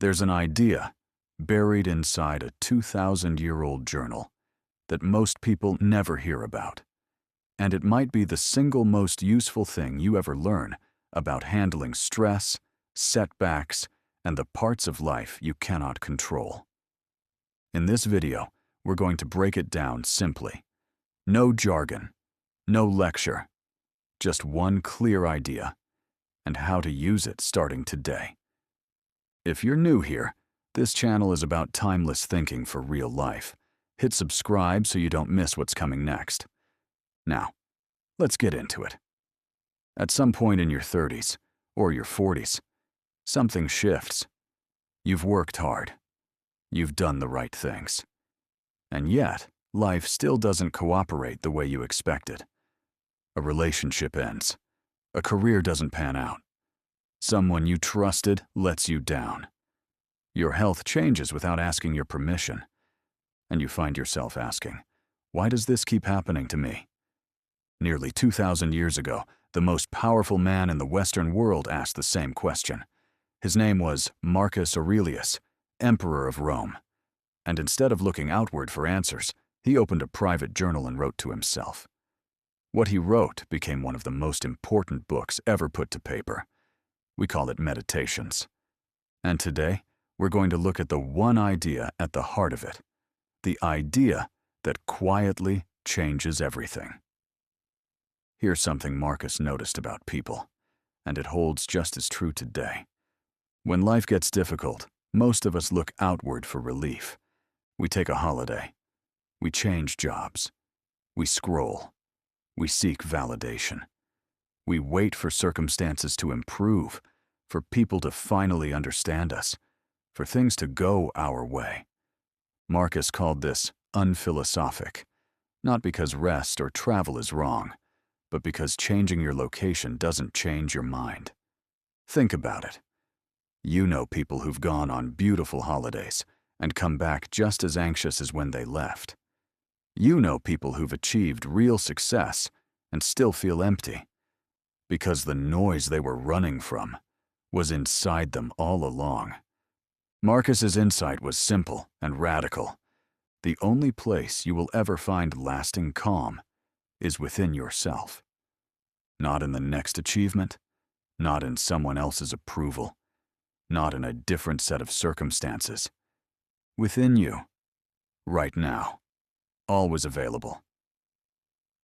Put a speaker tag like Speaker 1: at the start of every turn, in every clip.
Speaker 1: There's an idea buried inside a 2,000-year-old journal that most people never hear about. And it might be the single most useful thing you ever learn about handling stress, setbacks, and the parts of life you cannot control. In this video, we're going to break it down simply. No jargon, no lecture, just one clear idea, and how to use it starting today. If you're new here, this channel is about timeless thinking for real life. Hit subscribe so you don't miss what's coming next. Now, let's get into it. At some point in your 30s, or your 40s, something shifts. You've worked hard. You've done the right things. And yet, life still doesn't cooperate the way you expected. A relationship ends. A career doesn't pan out. Someone you trusted lets you down. Your health changes without asking your permission. And you find yourself asking, why does this keep happening to me? Nearly 2,000 years ago, the most powerful man in the Western world asked the same question. His name was Marcus Aurelius, Emperor of Rome. And instead of looking outward for answers, he opened a private journal and wrote to himself. What he wrote became one of the most important books ever put to paper. We call it Meditations. And today, we're going to look at the one idea at the heart of it. The idea that quietly changes everything. Here's something Marcus noticed about people, and it holds just as true today. When life gets difficult, most of us look outward for relief. We take a holiday. We change jobs. We scroll. We seek validation. We wait for circumstances to improve, for people to finally understand us, for things to go our way. Marcus called this unphilosophic, not because rest or travel is wrong, but because changing your location doesn't change your mind. Think about it. You know people who've gone on beautiful holidays and come back just as anxious as when they left. You know people who've achieved real success and still feel empty, because the noise they were running from was inside them all along. Marcus's insight was simple and radical. The only place you will ever find lasting calm is within yourself. Not in the next achievement, not in someone else's approval, not in a different set of circumstances. Within you, right now, always available.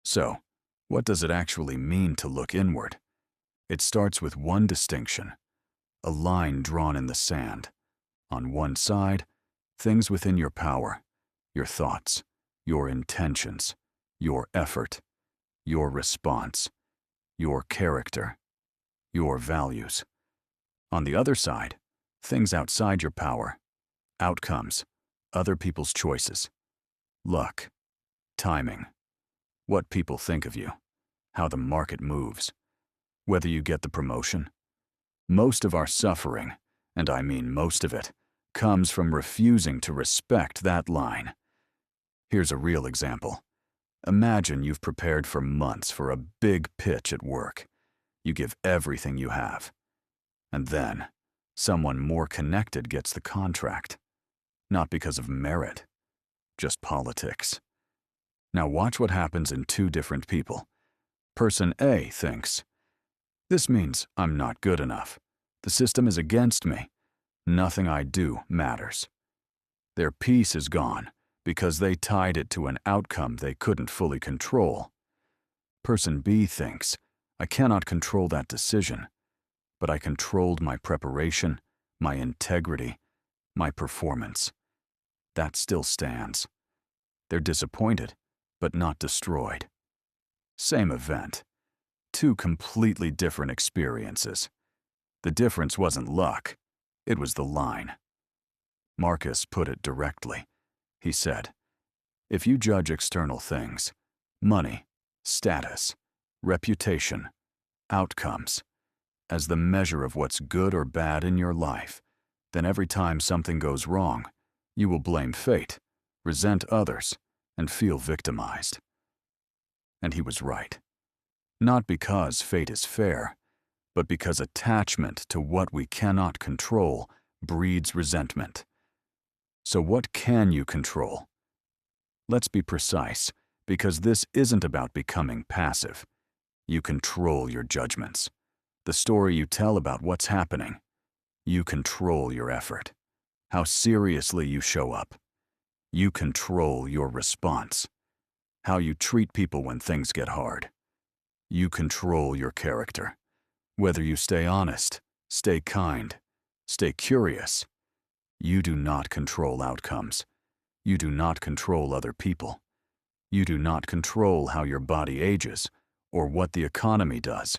Speaker 1: So, what does it actually mean to look inward? It starts with one distinction, a line drawn in the sand. On one side, things within your power, your thoughts, your intentions, your effort, your response, your character, your values. On the other side, things outside your power, outcomes, other people's choices, luck, timing, what people think of you, how the market moves, whether you get the promotion. Most of our suffering, and I mean most of it, comes from refusing to respect that line. Here's a real example. Imagine you've prepared for months for a big pitch at work. You give everything you have. And then, someone more connected gets the contract. Not because of merit, just politics. Now watch what happens in two different people. Person A thinks, this means I'm not good enough. The system is against me. Nothing I do matters. Their peace is gone because they tied it to an outcome they couldn't fully control. Person B thinks, I cannot control that decision, but I controlled my preparation, my integrity, my performance. That still stands. They're disappointed, but not destroyed. Same event. Two completely different experiences. The difference wasn't luck. It was the line. Marcus put it directly. He said, if you judge external things, money, status, reputation, outcomes, as the measure of what's good or bad in your life, then every time something goes wrong, you will blame fate, resent others, and feel victimized. And he was right. Not because fate is fair, but because attachment to what we cannot control breeds resentment. So what can you control? Let's be precise, because this isn't about becoming passive. You control your judgments, the story you tell about what's happening. You control your effort, how seriously you show up. You control your response, how you treat people when things get hard. You control your character, whether you stay honest, stay kind, stay curious. You do not control outcomes. You do not control other people. You do not control how your body ages, or what the economy does,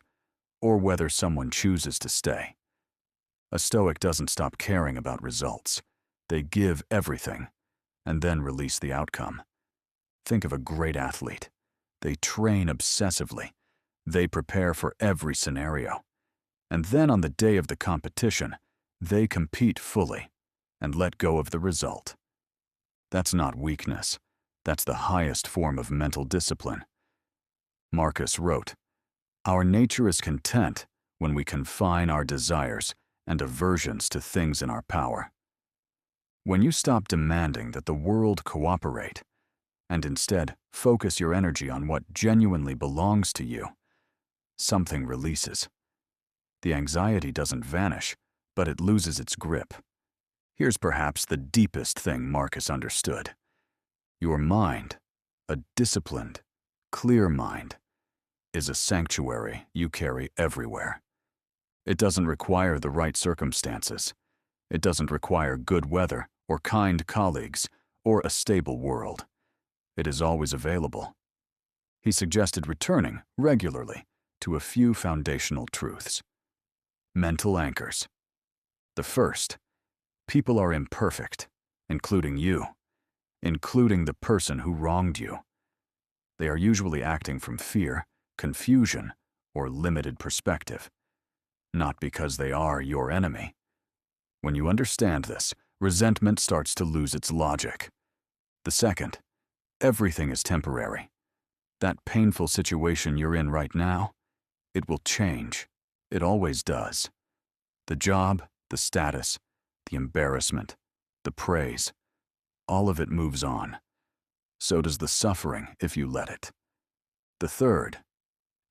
Speaker 1: or whether someone chooses to stay. A Stoic doesn't stop caring about results. They give everything, and then release the outcome. Think of a great athlete. They train obsessively. They prepare for every scenario. And then on the day of the competition, they compete fully and let go of the result. That's not weakness. That's the highest form of mental discipline. Marcus wrote, "Our nature is content when we confine our desires and aversions to things in our power." When you stop demanding that the world cooperate, and instead focus your energy on what genuinely belongs to you, something releases. The anxiety doesn't vanish, but it loses its grip. Here's perhaps the deepest thing Marcus understood. Your mind, a disciplined, clear mind, is a sanctuary you carry everywhere. It doesn't require the right circumstances. It doesn't require good weather or kind colleagues or a stable world. It is always available. He suggested returning regularly to a few foundational truths. Mental anchors. The first, people are imperfect, including you, including the person who wronged you. They are usually acting from fear, confusion, or limited perspective, not because they are your enemy. When you understand this, resentment starts to lose its logic. The second, everything is temporary. That painful situation you're in right now, it will change. It always does. The job, the status, the embarrassment, the praise, all of it moves on. So does the suffering if you let it. The third,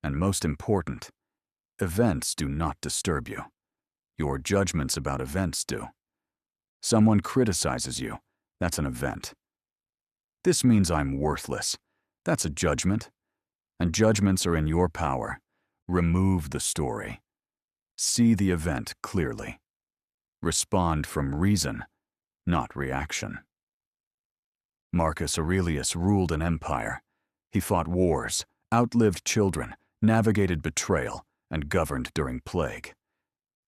Speaker 1: and most important, events do not disturb you. Your judgments about events do. Someone criticizes you, that's an event. This means I'm worthless. That's a judgment. And judgments are in your power. Remove the story. See the event clearly. Respond from reason, not reaction. Marcus Aurelius ruled an empire. He fought wars, outlived children, navigated betrayal, and governed during plague.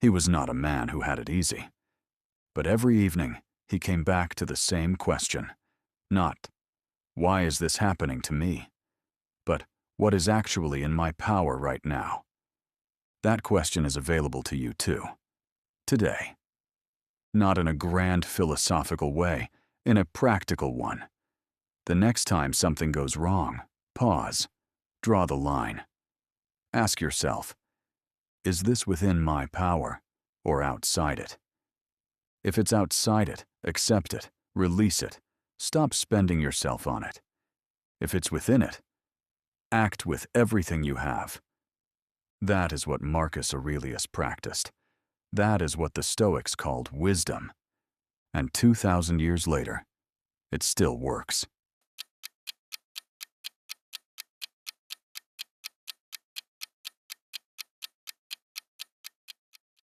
Speaker 1: He was not a man who had it easy. But every evening, he came back to the same question. Not, why is this happening to me? But, what is actually in my power right now? That question is available to you too. Today. Not in a grand philosophical way, in a practical one. The next time something goes wrong, pause, draw the line. Ask yourself, is this within my power or outside it? If it's outside it, accept it, release it, stop spending yourself on it. If it's within it, act with everything you have. That is what Marcus Aurelius practiced. That is what the Stoics called wisdom. And 2,000 years later, it still works.